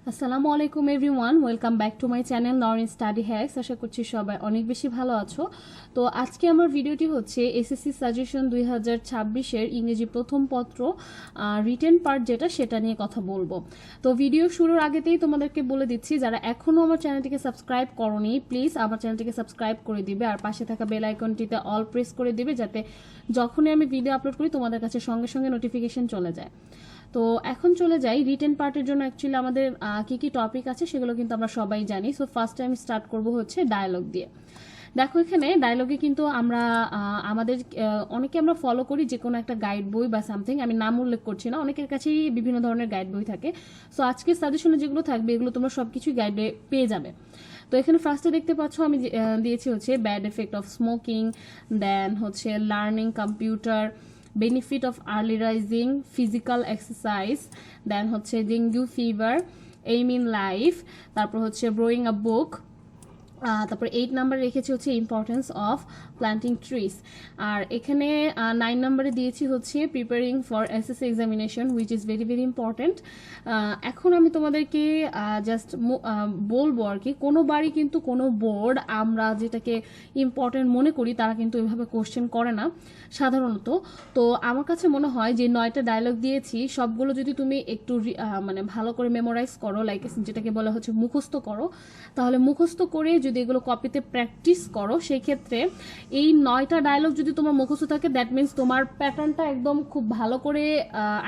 আসসালামু আলাইকুম everyone, welcome back to my channel Norin study hacks. আশা করছি সবাই অনেক বেশি ভালো আছো। তো আজকে আমার ভিডিওটি হচ্ছে এসএসসি সাজেশন 2026-এর ইংরেজি প্রথম পত্র রিটেন পার্ট যেটা, সেটা নিয়ে কথা বলবো। তো ভিডিও শুরুর আগেতেই তোমাদেরকে বলে দিচ্ছি, যারা এখনও আমার চ্যানেলটিকে সাবস্ক্রাইব করোনি প্লিজ আমার চ্যানেলটিকে সাবস্ক্রাইব করে দিবে, আর পাশে থাকা বেল আইকনটিতে অল প্রেস করে দিবে, যাতে যখনই আমি ভিডিও আপলোড করি তোমাদের কাছে সঙ্গে সঙ্গে নোটিফিকেশন চলে যায়। তো এখন চলে যাই রিটেন পার্টের জন্য। অ্যাকচুয়ালি আমাদের কি কি টপিক আছে সেগুলো কিন্তু আমরা সবাই জানি। সো ফার্স্ট টাইম স্টার্ট করব হচ্ছে ডায়ালগ দিয়ে। দেখো এখানে ডায়লগে কিন্তু আমরা আমাদের অনেকে আমরা ফলো করি যে কোনো একটা গাইড বই বা সামথিং, আমি নাম উল্লেখ করছি না, অনেকের কাছেই বিভিন্ন ধরনের গাইড বই থাকে। সো আজকের সাজেশনে যেগুলো থাকবে এগুলো তোমরা সব কিছুই গাইডে পেয়ে যাবে। তো এখানে ফার্স্টে দেখতে পাচ্ছ আমি দিয়েছি হচ্ছে ব্যাড এফেক্ট অফ স্মোকিং, দেন হচ্ছে learning computer, benefit of early rising, physical exercise, দেন হচ্ছে dengue fever, aim in life, তারপর হচ্ছে growing a book, তারপর 8 নাম্বার রেখেছি হচ্ছে ইম্পর্টেন্স অফ প্ল্যান্টিং ট্রিজ। আর এখানে 9 নাম্বারে দিয়েছি হচ্ছে preparing for SSC examination, which is very very important. এখন আমি তোমাদেরকে জাস্ট বলবো আর কি, কোনো বারই কিন্তু কোনো বোর্ড আমরা যেটাকে ইম্পর্টেন্ট মনে করি তারা কিন্তু এভাবে কোশ্চেন করে না সাধারণত। তো আমার কাছে মনে হয় যে 9টা ডায়লগ দিয়েছি সবগুলো যদি তুমি একটু মানে ভালো করে মেমোরাইজ করো, লাইক যেটাকে বলা হচ্ছে মুখস্থ করো, তাহলে মুখস্থ করে যদি এগুলো কপিতে প্র্যাকটিস করো, সেই ক্ষেত্রে এই 9টা ডায়লগ যদি তোমার মুখস্থ থাকে, দ্যাট মিনস তোমার প্যাটার্নটা একদম খুব ভালো করে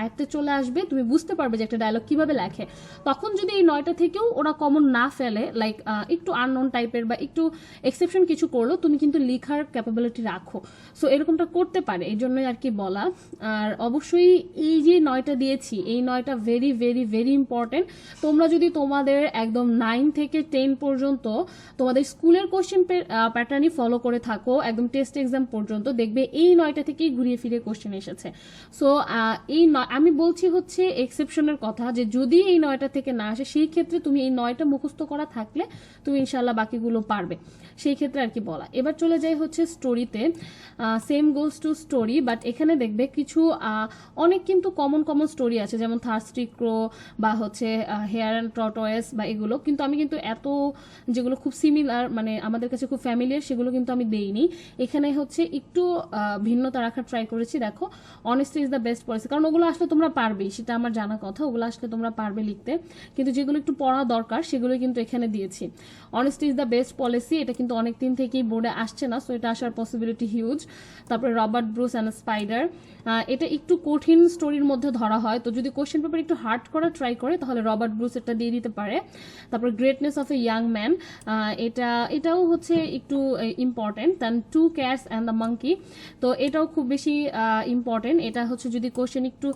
আয়ত্তে চলে আসবে, তুমি বুঝতে পারবে যে একটা ডায়লগ কিভাবে লেখে। তখন যদি এই 9টা থেকেও ওরা কমন না ফেলে, লাইক একটু আননোন টাইপের বা একটু এক্সেপশন কিছু করলো, তুমি কিন্তু লেখার ক্যাপাবিলিটি রাখো। সো এরকমটা করতে পারে, এই জন্যই আর কি বলা। আর অবশ্যই এই যে 9টা দিয়েছি, এই 9টা ভেরি ভেরি ভেরি ইম্পর্টেন্ট। তোমরা যদি তোমাদের একদম 9 থেকে 10 পর্যন্ত তোমাদের স্কুলের কোশ্চেন প্যাটার্নই ফলো করে থাকো একদম টেস্ট এক্সাম পর্যন্ত, দেখবে এই 9টা থেকেই ঘুরিয়ে ফিরে কোশ্চেন এসেছে। সো আমি বলছি হচ্ছে এক্সেপশনের কথা, যে যদি এই 9টা থেকে না আসে সেই ক্ষেত্রে তুমি এই 9টা মুখস্থ করা থাকলে তুমি ইনশাল্লাহ বাকিগুলো পারবে, সেই ক্ষেত্রে আর কি বলা। এবার চলে যাই হচ্ছে স্টোরিতে। Same goes to story, but এখানে দেখবে কিছু অনেক কিন্তু কমন কমন স্টোরি আছে, যেমন থার্স্টি ক্রো বা হচ্ছে হেয়ার অ্যান্ড টর্টয়েস বা এগুলো, কিন্তু আমি কিন্তু এত যেগুলো খুব সিমিলার মানে আমাদের কাছে খুব ফ্যামিলিয়ার সেগুলো কিন্তু আমি দেইনি। এখানে হচ্ছে একটু ভিন্নতা রাখার ট্রাই করেছি। দেখো honesty is the best policy, কারণ ওগুলো আসলে তোমরা পারবেই, সেটা আমার জানা কথা, ওগুলো আসলে তোমরা পারবে লিখতে, কিন্তু যেগুলো একটু পড়া দরকার সেগুলো কিন্তু এখানে দিয়েছি। Honesty is the best policy, এটা কিন্তু অনেক দিন থেকেই বোর্ডে আসছে না, সো এটা আসার পসিবিলিটি হিউজ। তারপরে রবার্ট ব্রুস অ্যান্ড স্পাইডার, এটা একটু কঠিন স্টোরির মধ্যে ধরা হয়, তো যদি কোশ্চেন পেপার একটু হার্ড করা ট্রাই করে তাহলে রবার্ট ব্রুস এটা দিয়ে দিতে পারে। তারপর greatness of a young man, এটাও হচ্ছে একটু important. Then two cats and the monkey, তো এটাও খুব বেশি ইম্পর্টেন্ট। এটা হচ্ছে যদি কোশ্চেন একটু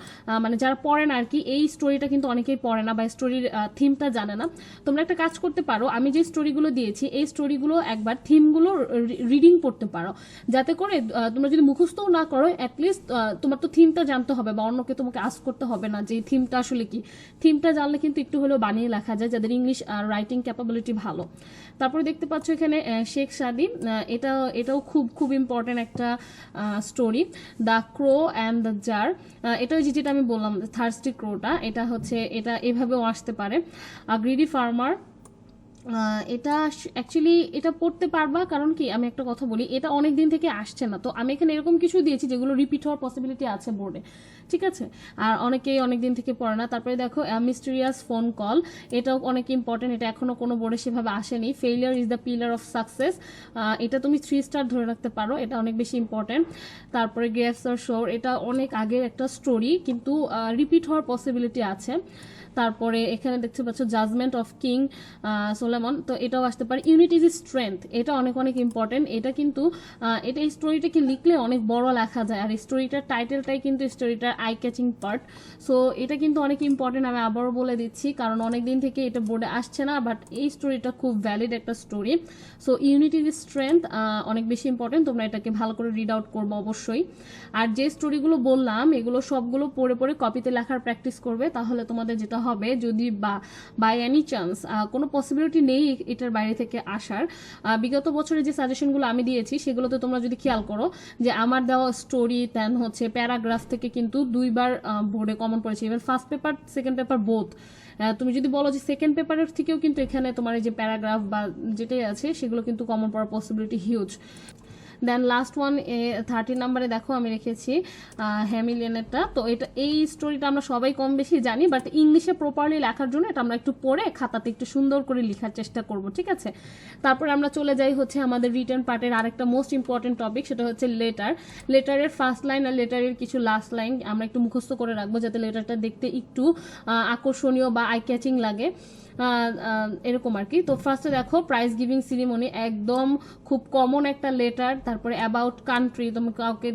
মানে যারা পড়ে না আর কি, এই স্টোরিটা কিন্তু অনেকেই পড়ে না বা স্টোরির থিমটা জানে না। তোমরা একটা কাজ করতে পারো, আমি যে স্টোরিগুলো দিয়েছি এই স্টোরিগুলো একবার থিমগুলো রিডিং পড়তে পারো, যাতে করে তোমরা যদি মুখস্থও না করো অ্যাটলিস্ট তোমার তো থিমটা জানতে হবে, বা অন্যকে তোমাকে আস্ক করতে হবে না যে থিমটা আসলে কি। থিমটা জানলে কিন্তু একটু হলেও বানিয়ে লেখা যায়, যাদের ইংলিশ রাইটিং ক্যাপাবিলিটি ভালো। তারপরে দেখতে পাচ্ছ এখানে শেখ সাদি, এটাও খুব খুব ইম্পর্টেন্ট একটা story. The crow and the jar, এটাও যেটা আমি বললাম থার্স্টি ক্রোটা, এটা হচ্ছে এটা এভাবেও আসতে পারে। গ্রিডি ফার্মার, এটা অ্যাকচুয়ালি এটা পড়তে পারবা, কারণ কি আমি একটা কথা বলি, এটা অনেক দিন থেকে আসছে না, তো আমি এখানে এরকম কিছু দিয়েছি যেগুলো রিপিট হওয়ার পসিবিলিটি আছে বোর্ডে, ঠিক আছে, আর অনেকেই অনেক দিন থেকে পড়ে না। তারপরে দেখো মিস্টেরিয়াস ফোন কল, এটাও অনেক ইম্পর্টেন্ট, এটা এখনো কোনো বোর্ডে সেভাবে আসেনি। Failure is the pillar of success, এটা তুমি 3 স্টার ধরে রাখতে পারো, এটা অনেক বেশি ইম্পর্টেন্ট। তারপরে গ্রেভস অর শোর, এটা অনেক আগের একটা স্টোরি কিন্তু রিপিট হওয়ার পসিবিলিটি আছে। তারপরে এখানে দেখতে পাচ্ছ জাজমেন্ট অফ কিং সোলেমন, তো এটাও আসতে পারে। ইউনিট ইজ স্ট্রেংথ, এটা অনেক অনেক ইম্পর্টেন্ট, এটা কিন্তু এটা এই স্টোরিটাকে লিখলে অনেক বড় লেখা যায়, আর এই স্টোরিটার টাইটেলটাই কিন্তু স্টোরিটার আই ক্যাচিং পার্ট। সো এটা কিন্তু অনেক ইম্পর্টেন্ট, আমি আবারও বলে দিচ্ছি, কারণ অনেক দিন থেকে এটা বোর্ডে আসছে না, বাট এই স্টোরিটা খুব ভ্যালিড একটা story. So unit is strength অনেক বেশি ইম্পর্টেন্ট, তোমরা এটাকে ভালো করে রিড আউট করবো অবশ্যই। আর যে স্টোরিগুলো বললাম এগুলো সবগুলো পড়ে পড়ে কপিতে লেখার প্র্যাকটিস করবে, তাহলে তোমাদের যেটা হবে যদি বাই এনি চান্স কোনো পসিবিলিটি নেই এটার বাইরে থেকে আসার। বিগত বছরে যে সাজেশনগুলো আমি দিয়েছি সেগুলোতে তোমরা যদি খেয়াল করো যে আমার দেওয়া স্টোরি দেন হচ্ছে প্যারাগ্রাফ থেকে কিন্তু 2বার বোর্ডে কমন পড়েছে, even first paper second paper both. তুমি যদি বলো যে সেকেন্ড পেপারের থেকেও কিন্তু এখানে তোমার এই যে প্যারাগ্রাফ বা যেটাই আছে সেগুলো কিন্তু কমন পড়ার পসিবিলিটি হিউজ। দেন লাস্ট ওয়ান 30 নাম্বারে দেখো আমি রেখেছি হ্যামিলিয়নেরটা। তো এই স্টোরিটা আমরা সবাই কম বেশি জানি, বাট ইংলিশে প্রপারলি লেখার জন্য এটা আমরা একটু পড়ে খাতাতে একটু সুন্দর করে লেখার চেষ্টা করব, ঠিক আছে। তারপর আমরা চলে যাই হচ্ছে আমাদের রিটার্ন পার্টের আরেকটা মোস্ট ইম্পর্টেন্ট টপিক, সেটা হচ্ছে লেটারের ফার্স্ট লাইন আর লেটারের কিছু লাস্ট লাইন আমরা একটু মুখস্থ করে রাখবো যাতে লেটারটা দেখতে একটু আকর্ষণীয় বা আই ক্যাচিং লাগে, এরকম আর কি। তো ফার্স্টে দেখো প্রাইজ গিভিং সিরিমনি, একদম খুব কমন একটা লেটার। তারপরে অ্যাবাউট কান্ট্রি, তুমি কাউকে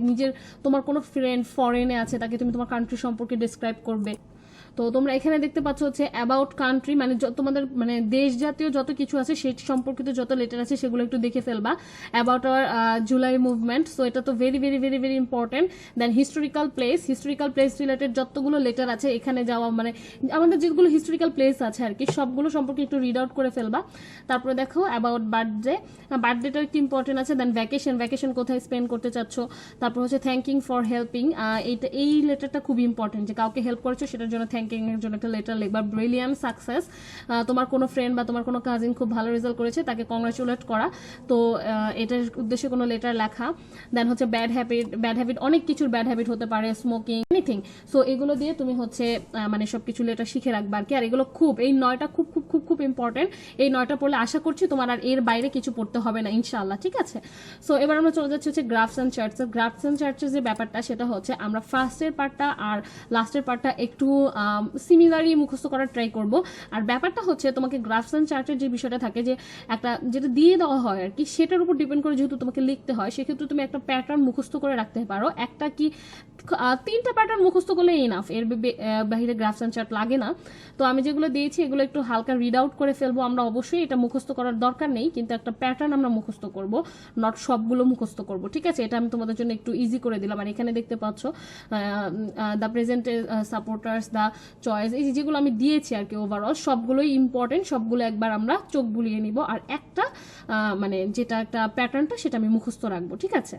তোমার কোনো ফ্রেন্ড ফরেনে আছে তাকে তুমি তোমার কান্ট্রি সম্পর্কে ডিসক্রাইব করবে। তো তোমরা এখানে দেখতে পাচ্ছ হচ্ছে অ্যাবাউট কান্ট্রি, মানে তোমাদের মানে দেশ জাতীয় যত কিছু আছে সেই সম্পর্কিত যত লেটার আছে সেগুলো একটু দেখে ফেলবা। About our July movement, so এটা তো very very very very important. Then historical place related যতগুলো লেটার আছে এখানে যাওয়া, মানে আমাদের যেগুলো হিস্টোরিক্যাল প্লেস আছে আর কি সবগুলো সম্পর্কে একটু রিড আউট করে ফেলবা। তারপরে দেখো অ্যাবাউট বার্থডেটা একটু ইম্পর্টেন্ট আছে। দেন ভ্যাকেশন কোথায় স্পেন্ড করতে চাচ্ছ। তারপর হচ্ছে থ্যাঙ্কিং ফর হেল্পিং, এই লেটারটা খুব ইম্পর্টেন্ট, যে কাউকে হেল্প করেছো সেটার জন্য থ্যাঙ্কিং এর জন্য একটা লেটার লিখবা। ব্রিলিয়ান্ট সাকসেস, তোমার কোনো ফ্রেন্ড বা তোমার কোনো কাজিন খুব ভালো রেজাল্ট করেছে তাকে কংগ্রাচুলেট করা, তো এটার উদ্দেশ্যে কোনো লেটার লেখা। দেন হচ্ছে ব্যাড হ্যাবিট, অনেক কিছুর ব্যাড হ্যাবিট হতে পারে, স্মোকিং, এনিথিং। সো এগুলো দিয়ে তুমি হচ্ছে মানে সবকিছু লেটার শিখে রাখবা আর কি। আর এগুলো এই 9টা খুব খুব খুব খুব ইম্পর্টেন্ট। এই 9টা পড়লে আশা করছি তোমার আর এর বাইরে কিছু পড়তে হবে না ইনশাআল্লাহ, ঠিক আছে। সো এবার আমরা চলে যাচ্ছি হচ্ছে গ্রাফস অ্যান্ড চার্টস যে ব্যাপারটা সেটা হচ্ছে আমরা ফার্স্টের পার্টটা আর লাস্টের পার্টটা একটু সিমিলারই মুখস্থ করার ট্রাই করব। আর ব্যাপারটা হচ্ছে তোমাকে গ্রাফস অ্যান্ড চার্টের যে বিষয়টা থাকে যে একটা যেটা দিয়ে দেওয়া হয় আর কি সেটার উপর ডিপেন্ড করে যেহেতু তোমাকে লিখতে হয়, সেক্ষেত্রে তুমি একটা প্যাটার্ন মুখস্থ করে রাখতে পারো। একটা কি 3টা প্যাটার্ন মুখস্থ করলে ইনাফ, এর বাইরে গ্রাফস অ্যান্ড চার্ট লাগে না। তো আমি যেগুলো দিয়েছি এগুলো একটু হালকা রিড আউট করে ফেলবো। আমরা অবশ্যই এটা মুখস্থ করার দরকার নেই, কিন্তু একটা প্যাটার্ন আমরা মুখস্থ করব, নট সবগুলো মুখস্থ করব, ঠিক আছে। এটা আমি তোমাদের জন্য একটু ইজি করে দিলাম। আর এখানে দেখতে পাচ্ছ the present supporters, the choice, এই যেগুলো আমি দিয়েছি আর কি ওভারঅল সবগুলোই ইম্পর্টেন্ট, সবগুলো একবার আমরা চোখ বুলিয়ে নিব। আর একটা মানে যেটা একটা প্যাটার্নটা সেটা আমি মুখস্থ রাখবো, ঠিক আছে।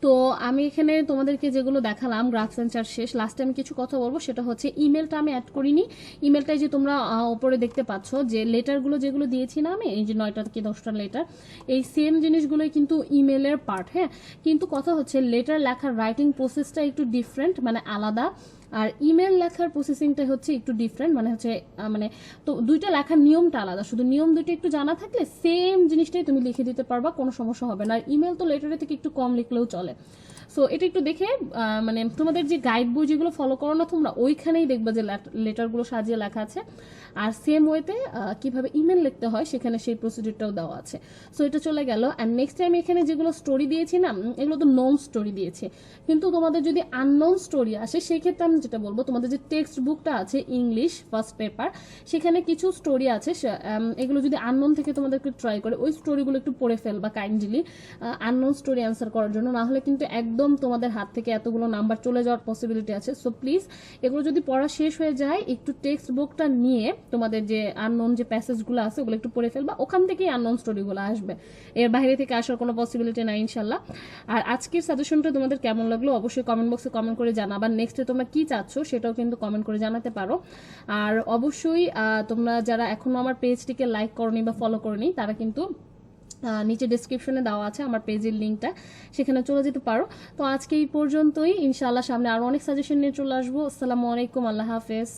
তো আমি এখানে তোমাদেরকে যেগুলো দেখালাম গ্রাফস অ্যান্ড চার্ট শেষ। লাস্টে আমি কিছু কথা বলবো, সেটা হচ্ছে ইমেলটা আমি অ্যাড করিনি। ইমেলটাই যে তোমরা ওপরে দেখতে পাচ্ছ যে লেটারগুলো যেগুলো দিয়েছি না আমি, এই যে 9টা কি 10টা লেটার, এই সেম জিনিসগুলোই কিন্তু ইমেলের পার্ট, হ্যাঁ। কিন্তু কথা হচ্ছে লেটার লেখার রাইটিং প্রসেসটা একটু ডিফারেন্ট, মানে আলাদা। আর ইমেল লেখার প্রসেসিংটা হচ্ছে একটু ডিফারেন্ট, মানে হচ্ছে মানে তো দুইটা লেখার নিয়মটা আলাদা, শুধু নিয়ম দুটো একটু জানা থাকলে সেম জিনিসটাই তুমি লিখে দিতে পারবা, কোনো সমস্যা হবে না। আর ইমেল তো লেটারের থেকে একটু কম লিখলেও চলে। সো এটা একটু দেখে মানে তোমাদের যে গাইড বই যেগুলো ফলো করো না তোমরা, ওইখানেই দেখবা যে লেটারগুলো সাজিয়ে লেখা আছে। আর সেম ওয়েতে কিভাবে ইমেল লিখতে হয় সেখানে সেই প্রসিডিউরটাও দেওয়া আছে। সো এটা চলে গেল। আর নেক্সট টাইম এখানে যেগুলো স্টোরি দিয়েছি না, এগুলো তো নন স্টোরি দিয়েছি, কিন্তু তোমাদের যদি আননোন স্টোরি আসে সেই ক্ষেত্রে আমি যেটা বলবো, তোমাদের যে টেক্সট বুকটা আছে ইংলিশ ফার্স্ট পেপার, সেখানে কিছু স্টোরি আছে, এগুলো যদি আননোন থেকে তোমাদেরকে ট্রাই করে ওই স্টোরিগুলো একটু পড়ে ফেলবা কাইন্ডলি, আননোন স্টোরি অ্যান্সার করার জন্য, না হলে কিন্তু একদম তোমাদের হাত থেকে এতগুলো নাম্বার চলে যাওয়ার পসিবিলিটি আছে। সো প্লিজ এগুলো যদি পড়া শেষ হয়ে যায় একটু টেক্সট বুকটা নিয়ে তোমাদের যে আননোন যে প্যাসেজগুলো আছে ওগুলো একটু পড়ে ফেলবা, ওখান থেকেই আননোন স্টোরিগুলো আসবে, এর বাইরে থেকে আসার কোনো পসিবিলিটি নাই ইনশাল্লাহ। আর আজকের সাজেশনটা তোমাদের কেমন লাগলো অবশ্যই কমেন্ট বক্সে কমেন্ট করে জানাবা। নেক্সটে তোমরা কি চাচ্ছ সেটাও কিন্তু কমেন্ট করে জানাতে পারো। আর অবশ্যই তোমরা যারা এখনো আমার পেজটিকে লাইক করনি বা ফলো করনি তারা কিন্তু নিচে ডেসক্রিপশনে দেওয়া আছে আমার পেজের লিঙ্কটা, সেখানে চলে যেতে পারো। তো আজকে এই পর্যন্তই, ইনশাআল্লাহ সামনে আরো অনেক সাজেশন নিয়ে চলে আসবো। আসসালামু আলাইকুম, আল্লাহ হাফেজ।